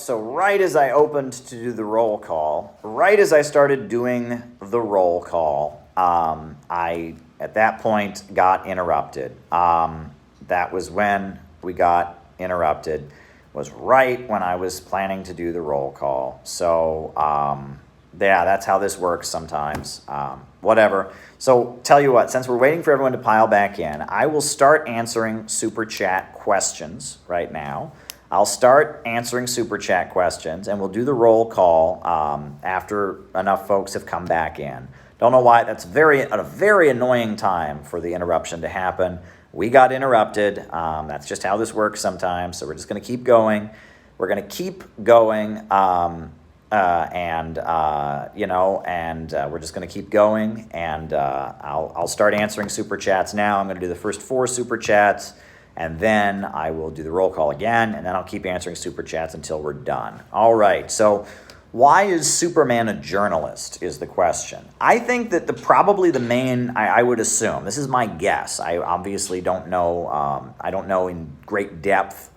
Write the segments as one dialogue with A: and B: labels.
A: so right as I opened to do the roll call, right as I started doing the roll call, I, at that point, got interrupted. That was when we got interrupted, was right when I was planning to do the roll call. So, yeah, that's how this works sometimes. Whatever. So, tell you what, since we're waiting for everyone to pile back in, I will start answering Super Chat questions right now. I'll start answering Super Chat questions, and we'll do the roll call after enough folks have come back in. Don't know why. That's a very annoying time for the interruption to happen. We got interrupted. That's just how this works sometimes. So we're just going to keep going. We're going to keep going, we're just going to keep going. And I'll start answering Super Chats now. I'm going to do the first 4 Super Chats, and then I will do the roll call again, and then I'll keep answering Super Chats until we're done. All right, so why is Superman a journalist is the question. I think that probably the main, I would assume, this is my guess. I obviously don't know, I don't know in great depth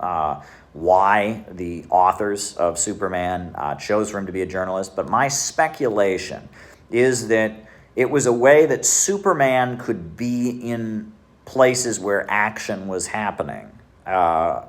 A: why the authors of Superman chose for him to be a journalist, but my speculation is that it was a way that Superman could be in places where action was happening. A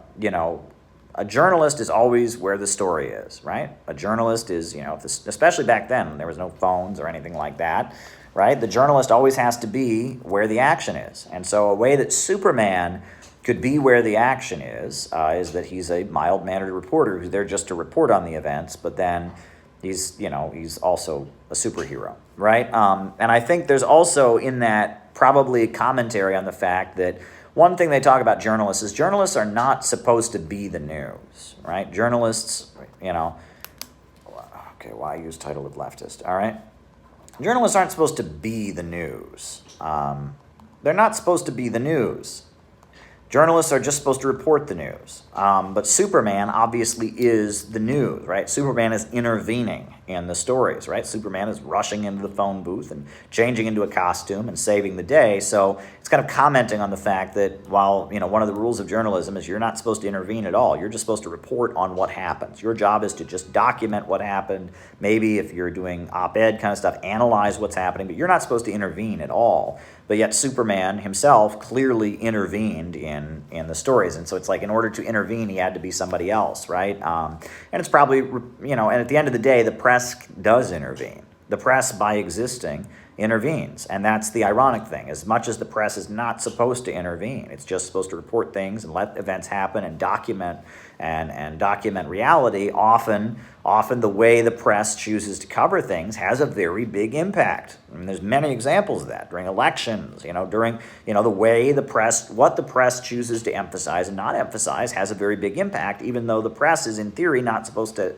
A: journalist is always where the story is, right? A journalist is, especially back then, there was no phones or anything like that, right? The journalist always has to be where the action is. And so a way that Superman could be where the action is that he's a mild-mannered reporter who's there just to report on the events, but then he's also a superhero, right? And I think there's also in that probably a commentary on the fact that one thing they talk about journalists is journalists are not supposed to be the news, right? Journalists, okay, why use title of leftist, all right? Journalists aren't supposed to be the news. They're not supposed to be the news. Journalists are just supposed to report the news. But Superman obviously is the news, right? Superman is intervening in the stories, right? Superman is rushing into the phone booth and changing into a costume and saving the day. So it's kind of commenting on the fact that while, one of the rules of journalism is you're not supposed to intervene at all. You're just supposed to report on what happens. Your job is to just document what happened. Maybe if you're doing op-ed kind of stuff, analyze what's happening, but you're not supposed to intervene at all. But yet Superman himself clearly intervened in the stories. And so it's like in order to intervene, he had to be somebody else, right? And it's probably, and at the end of the day, the press does intervene. The press, by existing, intervenes. And that's the ironic thing. As much as the press is not supposed to intervene, it's just supposed to report things and let events happen and document and document reality. Often the way the press chooses to cover things has a very big impact. I mean, there's many examples of that during elections, during, the way what the press chooses to emphasize and not emphasize has a very big impact, even though the press is in theory not supposed to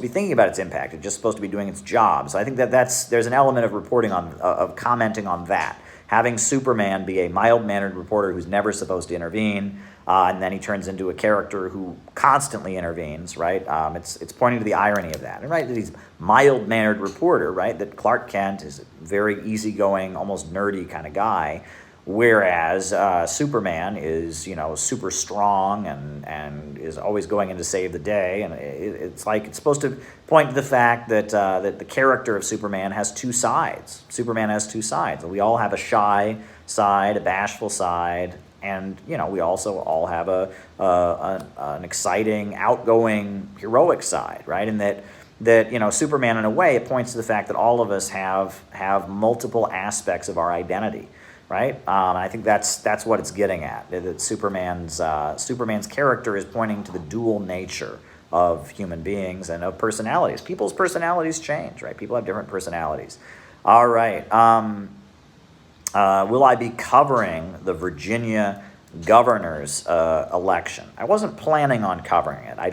A: be thinking about its impact. It's just supposed to be doing its job. So I think there's an element of reporting of commenting on that. Having Superman be a mild-mannered reporter who's never supposed to intervene, and then he turns into a character who constantly intervenes, right? It's pointing to the irony of that, right? That he's mild-mannered reporter, right? That Clark Kent is a very easygoing, almost nerdy kind of guy, whereas Superman is, super strong and is always going in to save the day. And it's supposed to point to the fact that the character of Superman has two sides. Superman has two sides. We all have a shy side, a bashful side, and we also all have an exciting, outgoing, heroic side, right? And that Superman, in a way, it points to the fact that all of us have multiple aspects of our identity. Right, I think that's what it's getting at. That Superman's character is pointing to the dual nature of human beings and of personalities. People's personalities change, right? People have different personalities. All right. Will I be covering the Virginia governor's election? I wasn't planning on covering it. I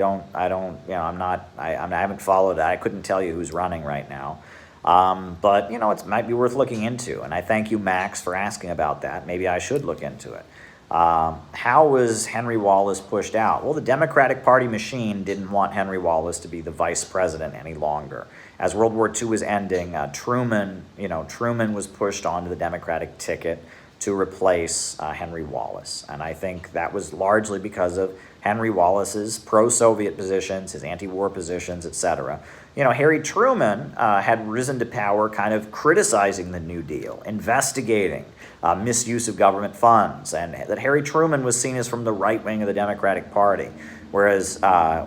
A: haven't followed it. I couldn't tell you who's running right now. But, it might be worth looking into. And I thank you, Max, for asking about that. Maybe I should look into it. How was Henry Wallace pushed out? Well, the Democratic Party machine didn't want Henry Wallace to be the vice president any longer. As World War II was ending, Truman was pushed onto the Democratic ticket to replace Henry Wallace. And I think that was largely because of Henry Wallace's pro-Soviet positions, his anti-war positions, etc. Harry Truman had risen to power kind of criticizing the New Deal, investigating misuse of government funds, and that Harry Truman was seen as from the right wing of the Democratic Party. Whereas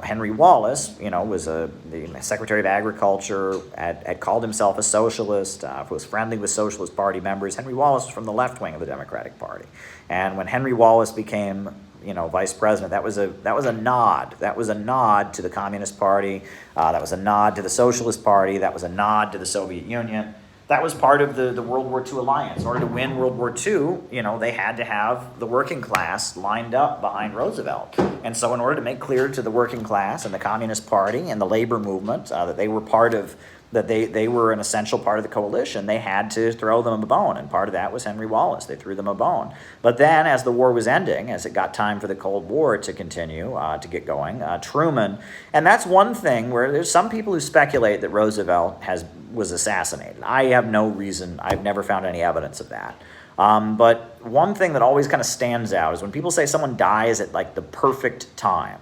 A: Henry Wallace, was the Secretary of Agriculture, had called himself a socialist, was friendly with Socialist Party members. Henry Wallace was from the left wing of the Democratic Party. And when Henry Wallace became vice president, that was a nod. That was a nod to the Communist Party. That was a nod to the Socialist Party. That was a nod to the Soviet Union. That was part of the World War II alliance. In order to win World War II, they had to have the working class lined up behind Roosevelt. And so in order to make clear to the working class and the Communist Party and the labor movement that they were part of, that they were an essential part of the coalition, they had to throw them a bone. And part of that was Henry Wallace. They threw them a bone. But then as the war was ending, as it got time for the Cold War to continue, to get going, Truman, and that's one thing where there's some people who speculate that Roosevelt was assassinated. I have no reason, I've never found any evidence of that. But one thing that always kind of stands out is when people say someone dies at like the perfect time,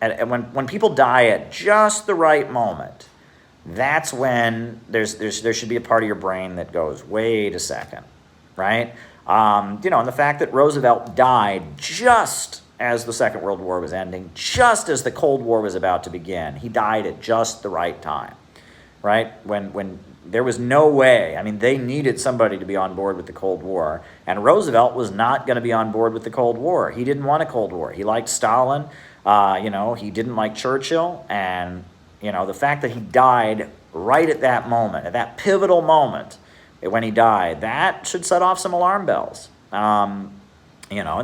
A: and when people die at just the right moment, that's when there should be a part of your brain that goes, wait a second, right? And the fact that Roosevelt died just as the Second World War was ending, just as the Cold War was about to begin, he died at just the right time, right? When there was no way, they needed somebody to be on board with the Cold War, and Roosevelt was not going to be on board with the Cold War. He didn't want a Cold War. He liked Stalin. He didn't like Churchill, and, the fact that he died right at that moment, at that pivotal moment when he died, that should set off some alarm bells. And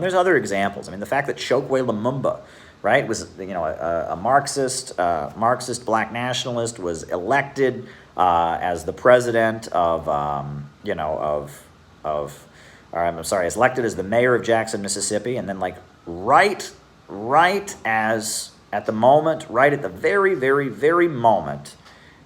A: there's other examples. The fact that Chokwe Lumumba, right, was, a Marxist black nationalist, was elected as the president of, is elected as the mayor of Jackson, Mississippi, and then right as at the moment, right at the very, very, very moment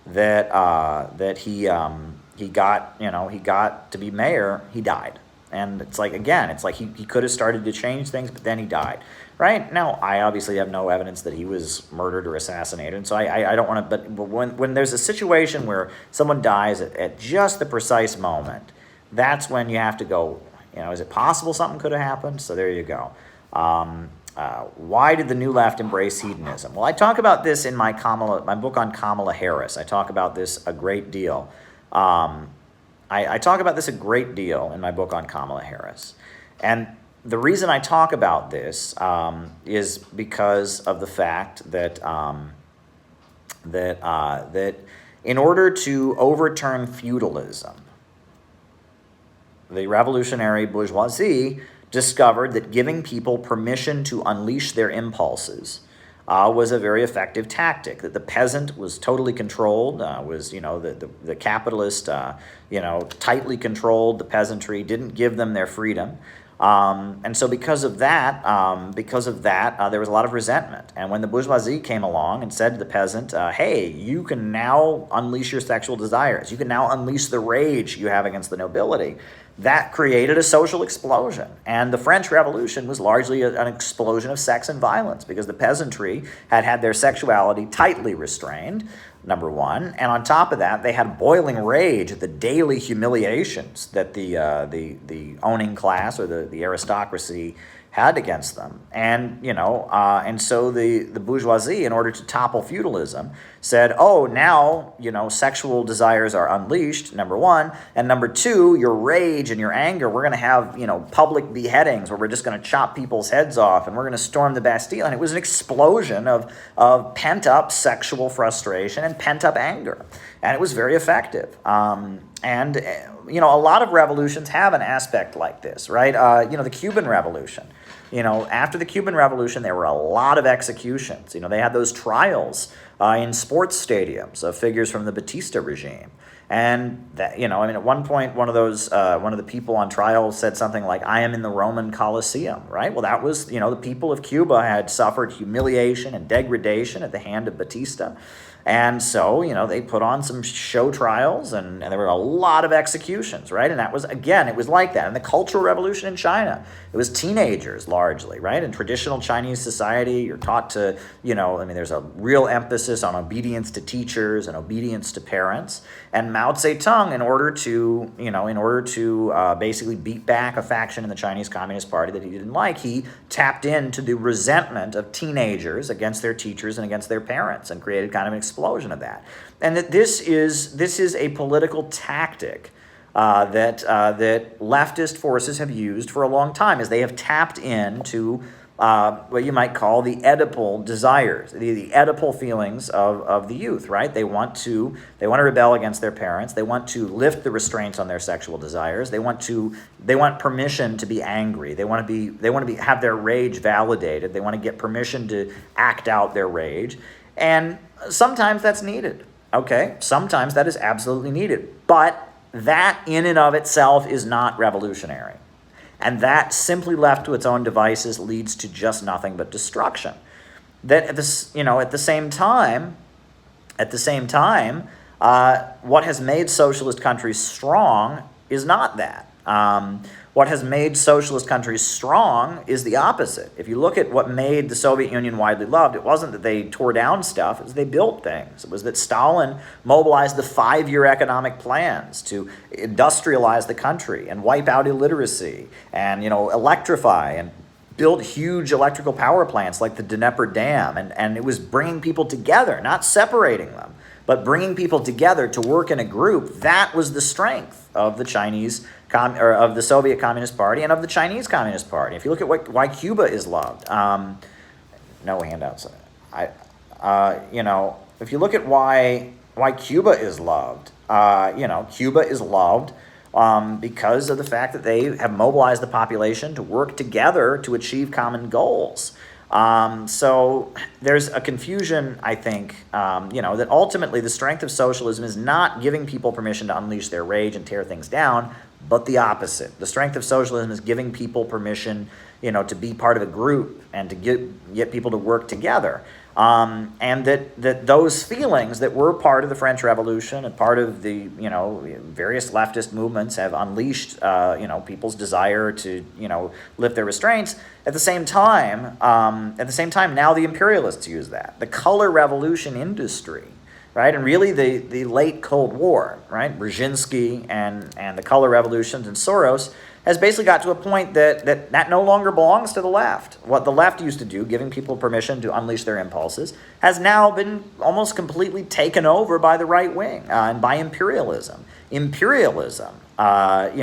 A: that he got to be mayor, he died. And it's he could have started to change things, but then he died. Right? Now, I obviously have no evidence that he was murdered or assassinated, and so I don't want to, but when there's a situation where someone dies at just the precise moment, that's when you have to go, is it possible something could have happened? So there you go. Why did the New Left embrace hedonism? Well, I talk about this in my book on Kamala Harris. I talk about this a great deal. I talk about this a great deal in my book on Kamala Harris. And the reason I talk about this is because of the fact that that in order to overturn feudalism, the revolutionary bourgeoisie discovered that giving people permission to unleash their impulses was a very effective tactic. That the peasant was totally controlled, the capitalist, tightly controlled the peasantry, didn't give them their freedom. And so because of that, there was a lot of resentment. And when the bourgeoisie came along and said to the peasant, hey, you can now unleash your sexual desires. You can now unleash the rage you have against the nobility. That created a social explosion. And the French Revolution was largely an explosion of sex and violence because the peasantry had their sexuality tightly restrained, number one. And on top of that, they had boiling rage at the daily humiliations that the owning class or the aristocracy had against them. And, and so the bourgeoisie, in order to topple feudalism, said, oh, now, sexual desires are unleashed, number one, and number two, your rage and your anger, we're going to have, public beheadings where we're just going to chop people's heads off and we're going to storm the Bastille. And it was an explosion of pent-up sexual frustration and pent-up anger. And it was very effective. And a lot of revolutions have an aspect like this, right? The Cuban Revolution. After the Cuban Revolution, there were a lot of executions. They had those trials in sports stadiums of figures from the Batista regime. And that, at one point, one of the people on trial said something like, I am in the Roman Colosseum, right? Well, that was, the people of Cuba had suffered humiliation and degradation at the hand of Batista. And so, they put on some show trials, and there were a lot of executions, right? And that was, again, it was like that. And the Cultural Revolution in China, it was teenagers largely, right? In traditional Chinese society, you're taught to, there's a real emphasis on obedience to teachers and obedience to parents. And Mao Zedong, in order to basically beat back a faction in the Chinese Communist Party that he didn't like, he tapped into the resentment of teenagers against their teachers and against their parents, and created kind of an explosion of that. And that this is a political tactic that leftist forces have used for a long time, as they have tapped into what you might call the Oedipal desires, the Oedipal feelings of the youth, right? They want to rebel against their parents. They want to lift the restraints on their sexual desires. They want permission to be angry. They want to have their rage validated. They want to get permission to act out their rage. And sometimes that's needed, okay? Sometimes that is absolutely needed. But that in and of itself is not revolutionary. And that, simply left to its own devices, leads to just nothing but destruction. That at the same time, what has made socialist countries strong is not that. What has made socialist countries strong is the opposite. If you look at what made the Soviet Union widely loved, it wasn't that they tore down stuff, it was they built things. It was that Stalin mobilized the 5-year economic plans to industrialize the country and wipe out illiteracy and, electrify and build huge electrical power plants like the Dnieper Dam. And it was bringing people together, not separating them, but bringing people together to work in a group. That was the strength of the of the Soviet Communist Party and of the Chinese Communist Party. If you look at why Cuba is loved, no handouts. If you look at why Cuba is loved, Cuba is loved because of the fact that they have mobilized the population to work together to achieve common goals. So there's a confusion, I think, that ultimately the strength of socialism is not giving people permission to unleash their rage and tear things down, but the opposite. The strength of socialism is giving people permission, to be part of a group and to get people to work together. And that those feelings that were part of the French Revolution and part of the, various leftist movements have unleashed, people's desire to, lift their restraints. At the same time, now the imperialists use that. The color revolution industry, right? And really the late Cold War, right? Brzezinski and the color revolutions and Soros has basically got to a point that no longer belongs to the left. What the left used to do, giving people permission to unleash their impulses, has now been almost completely taken over by the right wing and by imperialism. Imperialism at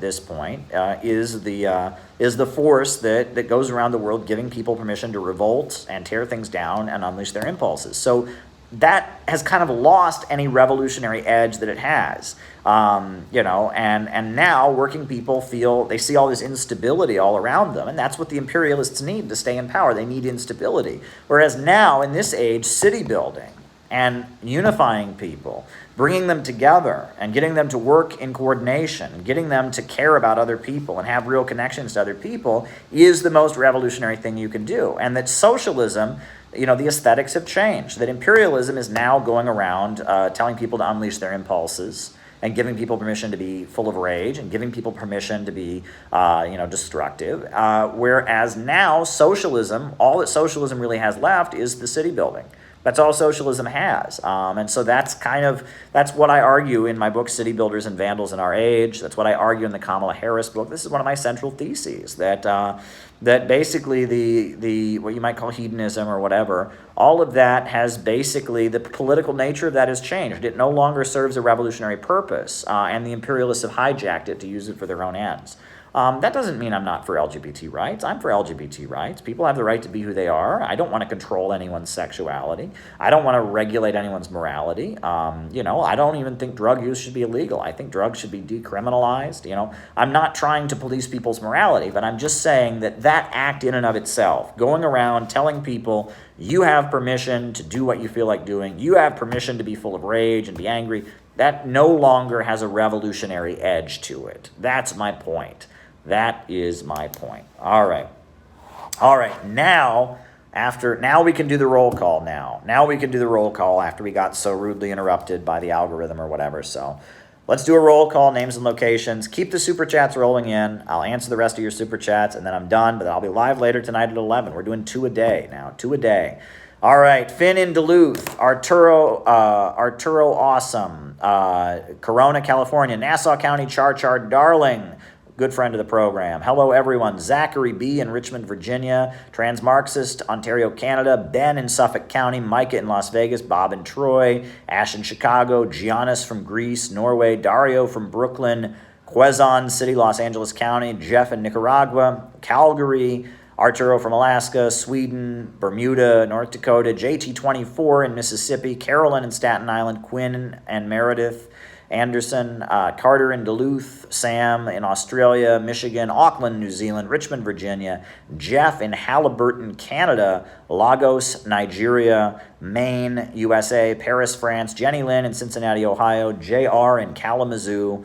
A: this point is the force that goes around the world giving people permission to revolt and tear things down and unleash their impulses. So that has kind of lost any revolutionary edge that it has, and now working people they see all this instability all around them, and that's what the imperialists need to stay in power. They need instability. Whereas now, in this age, city building and unifying people, bringing them together and getting them to work in coordination and getting them to care about other people and have real connections to other people is the most revolutionary thing you can do. And that socialism, the aesthetics have changed, that imperialism is now going around telling people to unleash their impulses and giving people permission to be full of rage and giving people permission to be, destructive. Whereas now socialism, all that socialism really has left is the city building. That's all socialism has. And so that's what I argue in my book, City Builders and Vandals in Our Age. That's what I argue in the Kamala Harris book. This is one of my central theses, that basically the what you might call hedonism or whatever, all of that has basically, the political nature of that has changed. It no longer serves a revolutionary purpose, and the imperialists have hijacked it to use it for their own ends. That doesn't mean I'm not for LGBT rights. I'm for LGBT rights. People have the right to be who they are. I don't want to control anyone's sexuality. I don't want to regulate anyone's morality. I don't even think drug use should be illegal. I think drugs should be decriminalized. I'm not trying to police people's morality, but I'm just saying that act in and of itself, going around telling people you have permission to do what you feel like doing, you have permission to be full of rage and be angry, that no longer has a revolutionary edge to it. That's my point. That is my point. All right. Now, Now we can do the roll call now. Now we can do the roll call after we got so rudely interrupted by the algorithm or whatever. So let's do a roll call, names and locations. Keep the super chats rolling in. I'll answer the rest of your super chats, and then I'm done. But I'll be live later tonight at 11. We're doing 2 a day now, 2 a day. All right, Finn in Duluth, Arturo Awesome, Corona, California, Nassau County, Char Darling, good friend of the program. Hello, everyone. Zachary B. in Richmond, Virginia, Trans-Marxist, Ontario, Canada, Ben in Suffolk County, Micah in Las Vegas, Bob in Troy, Ash in Chicago, Giannis from Greece, Norway, Dario from Brooklyn, Quezon City, Los Angeles County, Jeff in Nicaragua, Calgary, Arturo from Alaska, Sweden, Bermuda, North Dakota, JT24 in Mississippi, Carolyn in Staten Island, Quinn and Meredith, Anderson, Carter in Duluth, Sam in Australia, Michigan, Auckland, New Zealand, Richmond, Virginia, Jeff in Halliburton, Canada, Lagos, Nigeria, Maine, USA, Paris, France, Jenny Lynn in Cincinnati, Ohio, JR in Kalamazoo,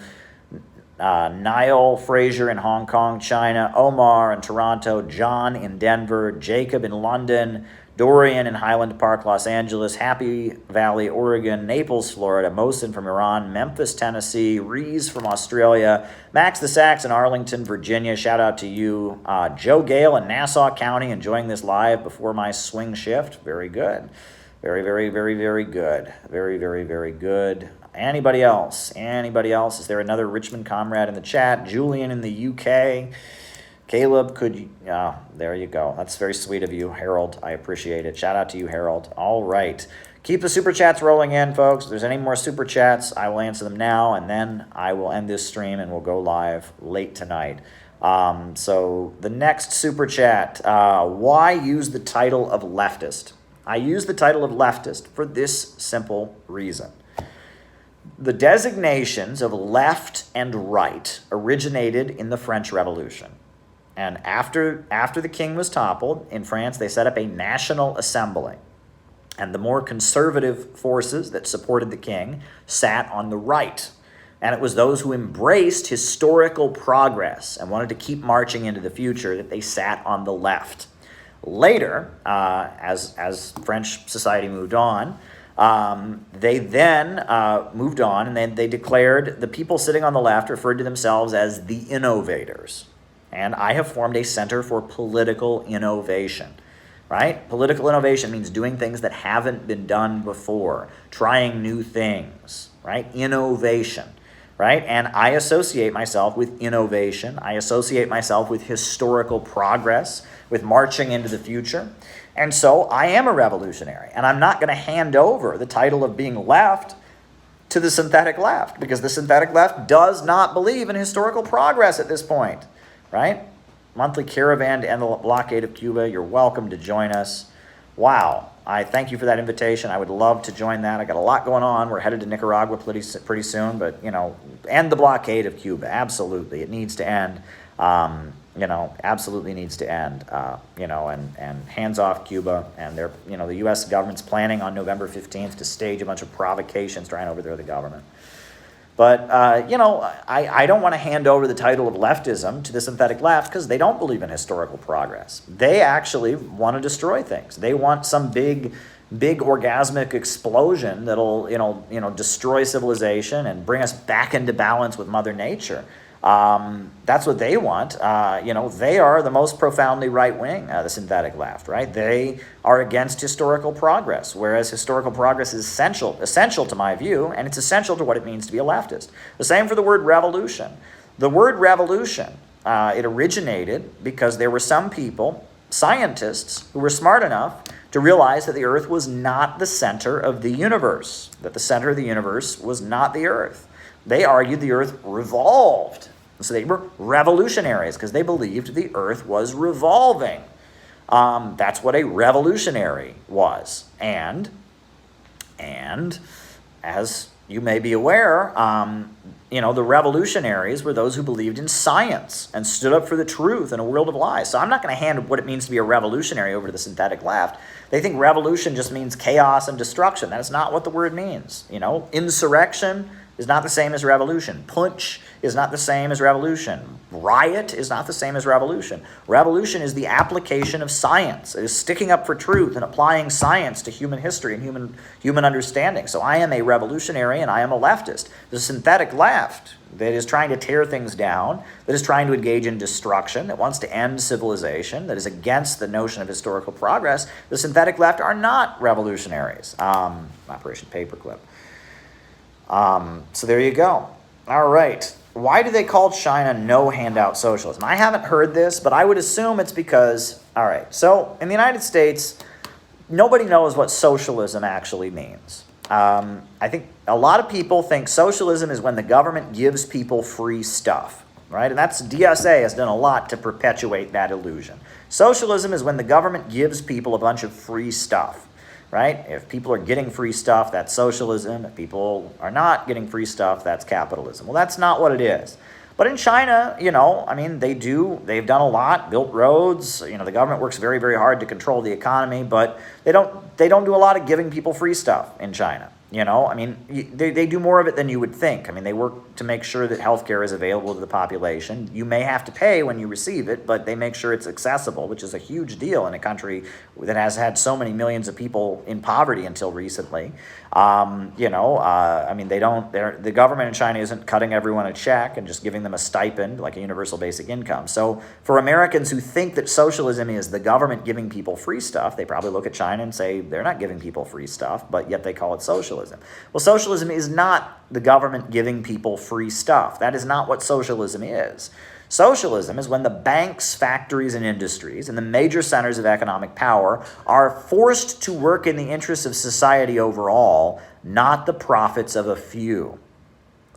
A: Niall Fraser in Hong Kong, China, Omar in Toronto, John in Denver, Jacob in London, Dorian in Highland Park, Los Angeles, Happy Valley, Oregon, Naples, Florida, Mohsen from Iran, Memphis, Tennessee, Rees from Australia, Max the Sax in Arlington, Virginia, shout out to you, Joe Gale in Nassau County, enjoying this live before my swing shift, very good, very, very, very, very good, very, very, very good. Anybody else? Is there another Richmond comrade in the chat? Julian in the UK. Caleb, there you go. That's very sweet of you, Harold. I appreciate it. Shout out to you, Harold. All right. Keep the super chats rolling in, folks. If there's any more super chats, I will answer them now, and then I will end this stream and we'll go live late tonight. So the next super chat, why use the title of leftist? I use the title of leftist for this simple reason. The designations of left and right originated in the French Revolution. And after the king was toppled, in France, they set up a national assembly. And the more conservative forces that supported the king sat on the right. And it was those who embraced historical progress and wanted to keep marching into the future that they sat on the left. Later, as French society moved on, they then moved on, and then they declared the people sitting on the left referred to themselves as the innovators. And I have formed a center for political innovation, right? Political innovation means doing things that haven't been done before, trying new things, right? Innovation, right? And I associate myself with innovation. I associate myself with historical progress, with marching into the future. And so I am a revolutionary, and I'm not going to hand over the title of being left to the synthetic left, because the synthetic left does not believe in historical progress at this point, right? Monthly caravan to end the blockade of Cuba. You're welcome to join us. Wow. I thank you for that invitation. I would love to join that. I got a lot going on. We're headed to Nicaragua pretty soon, but, end the blockade of Cuba. Absolutely. It needs to end. Absolutely needs to end, and hands off Cuba. And they're, the U.S. government's planning on November 15th to stage a bunch of provocations trying to overthrow the government. But, I don't want to hand over the title of leftism to the synthetic left because they don't believe in historical progress. They actually want to destroy things. They want some big orgasmic explosion that'll, destroy civilization and bring us back into balance with Mother Nature. That's what they want. They are the most profoundly right-wing, the synthetic left, right? They are against historical progress, whereas historical progress is essential to my view, and it's essential to what it means to be a leftist. The same for the word revolution. The word revolution, it originated because there were some people, scientists, who were smart enough to realize that the earth was not the center of the universe, that the center of the universe was not the earth. They argued the earth revolved. So they were revolutionaries because they believed the earth was revolving. That's what a revolutionary was. And as you may be aware, the revolutionaries were those who believed in science and stood up for the truth in a world of lies. So I'm not going to hand what it means to be a revolutionary over to the synthetic left. They think revolution just means chaos and destruction. That is not what the word means. Insurrection is not the same as revolution. Punch is not the same as revolution. Riot is not the same as revolution. Revolution is the application of science. It is sticking up for truth and applying science to human history and human understanding. So I am a revolutionary and I am a leftist. The synthetic left that is trying to tear things down, that is trying to engage in destruction, that wants to end civilization, that is against the notion of historical progress, the synthetic left are not revolutionaries. Operation Paperclip. So there you go. All right. Why do they call China no handout socialism? I haven't heard this, but I would assume it's because, all right, so in the United States, nobody knows what socialism actually means. I think a lot of people think socialism is when the government gives people free stuff, right? And that's DSA has done a lot to perpetuate that illusion. Socialism is when the government gives people a bunch of free stuff. Right? If people are getting free stuff, that's socialism. If people are not getting free stuff, that's capitalism. Well, that's not what it is. But in China, I mean, they've done a lot, built roads. The government works very, very hard to control the economy, but they don't do a lot of giving people free stuff in China. I mean, they do more of it than you would think. I mean, they work to make sure that healthcare is available to the population. You may have to pay when you receive it, but they make sure it's accessible, which is a huge deal in a country that has had so many millions of people in poverty until recently. I mean, the government in China isn't cutting everyone a check and just giving them a stipend like a universal basic income. So for Americans who think that socialism is the government giving people free stuff, they probably look at China and say they're not giving people free stuff, but yet they call it socialism. Well, socialism is not the government giving people free stuff. That is not what socialism is. Socialism is when the banks, factories, and industries and the major centers of economic power are forced to work in the interests of society overall, not the profits of a few.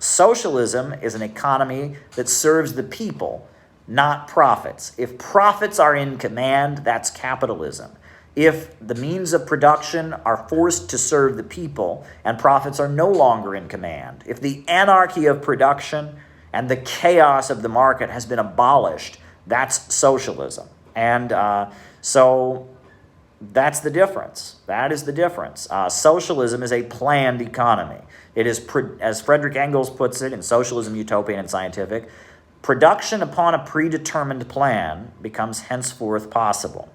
A: Socialism is an economy that serves the people, not profits. If profits are in command, that's capitalism. If the means of production are forced to serve the people and profits are no longer in command, if the anarchy of production and the chaos of the market has been abolished, that's socialism. And so that's the difference. That is the difference. Socialism is a planned economy. It is, as Frederick Engels puts it in Socialism, Utopian and Scientific, production upon a predetermined plan becomes henceforth possible.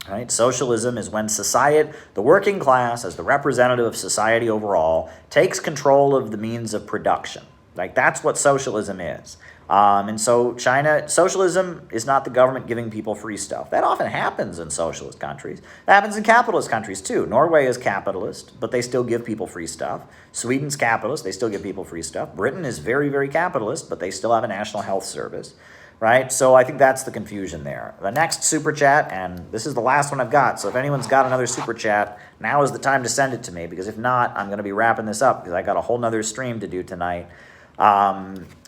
A: Right? Socialism is when society, the working class, as the representative of society overall, takes control of the means of production. Like that's what socialism is. And so socialism is not the government giving people free stuff. That often happens in socialist countries. That happens in capitalist countries too. Norway is capitalist, but they still give people free stuff. Sweden's capitalist, they still give people free stuff. Britain is very, very capitalist, but they still have a national health service. Right? So I think that's the confusion there. The next super chat, and this is the last one I've got, so if anyone's got another super chat, now is the time to send it to me, because if not, I'm going to be wrapping this up, because I got a whole nother stream to do tonight.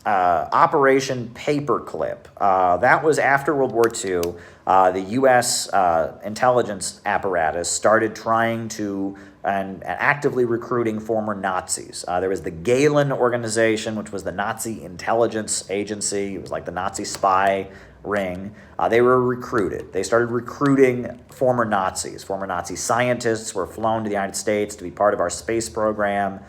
A: Operation Paperclip. That was after World War II. The U.S. Intelligence apparatus started trying to and actively recruiting former Nazis. There was the Gehlen organization, which was the Nazi intelligence agency. It was like the Nazi spy ring. They were recruited. They started recruiting former Nazis. Former Nazi scientists were flown to the United States to be part of our space program.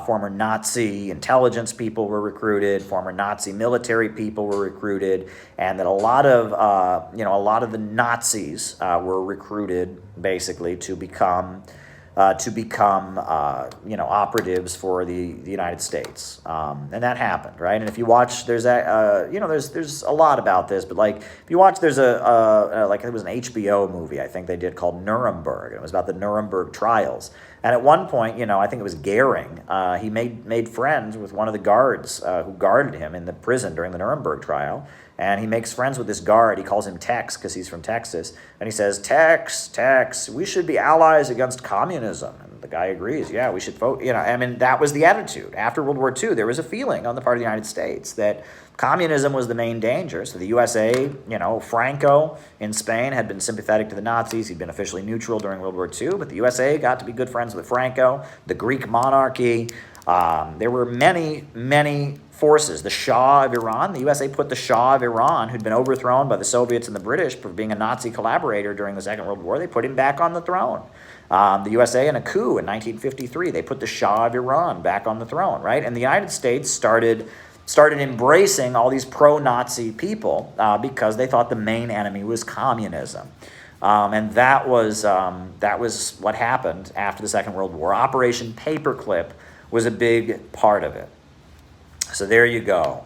A: Former Nazi intelligence people were recruited. Former Nazi military people were recruited, and that a lot of the Nazis were recruited basically to become operatives for the United States, and that happened, right? And if you watch, there's a lot about this, but like if you watch, there's like it was an HBO movie I think they did called Nuremberg. It was about the Nuremberg trials, and at one point, I think it was Goering, he made friends with one of the guards who guarded him in the prison during the Nuremberg trial. And he makes friends with this guard. He calls him Tex because he's from Texas. And he says, Tex, we should be allies against communism. And the guy agrees, yeah, we should vote. I mean, that was the attitude. After World War II, there was a feeling on the part of the United States that communism was the main danger. So the USA, Franco in Spain had been sympathetic to the Nazis. He'd been officially neutral during World War II. But the USA got to be good friends with Franco, the Greek monarchy. There were many, many forces. The Shah of Iran, the USA put the Shah of Iran, who'd been overthrown by the Soviets and the British for being a Nazi collaborator during the Second World War, they put him back on the throne. The USA, in a coup in 1953, they put the Shah of Iran back on the throne, right? And the United States started embracing all these pro-Nazi people because they thought the main enemy was communism. And that was what happened after the Second World War. Operation Paperclip was a big part of it. So there you go.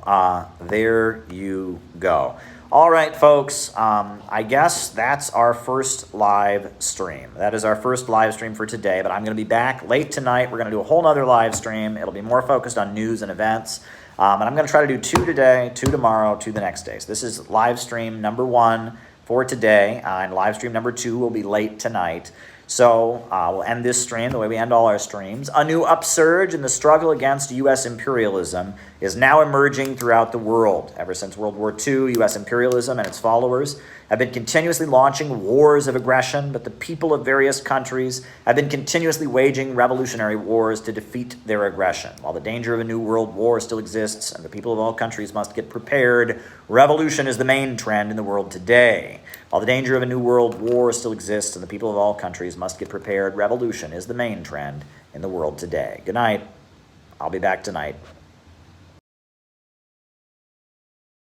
A: There you go. All right, folks, I guess that's our first live stream. That is our first live stream for today, but I'm going to be back late tonight. We're going to do a whole nother live stream. It'll be more focused on news and events. And I'm going to try to do 2 today, 2 tomorrow, 2 the next day. So this is live stream number 1 for today, and live stream number 2 will be late tonight. So we'll end this stream the way we end all our streams. A new upsurge in the struggle against U.S. imperialism is now emerging throughout the world. Ever since World War II, U.S. imperialism and its followers have been continuously launching wars of aggression, but the people of various countries have been continuously waging revolutionary wars to defeat their aggression. While the danger of a new world war still exists and the people of all countries must get prepared, revolution is the main trend in the world today. While the danger of a new world war still exists and the people of all countries must get prepared, revolution is the main trend in the world today. Good night. I'll be back tonight.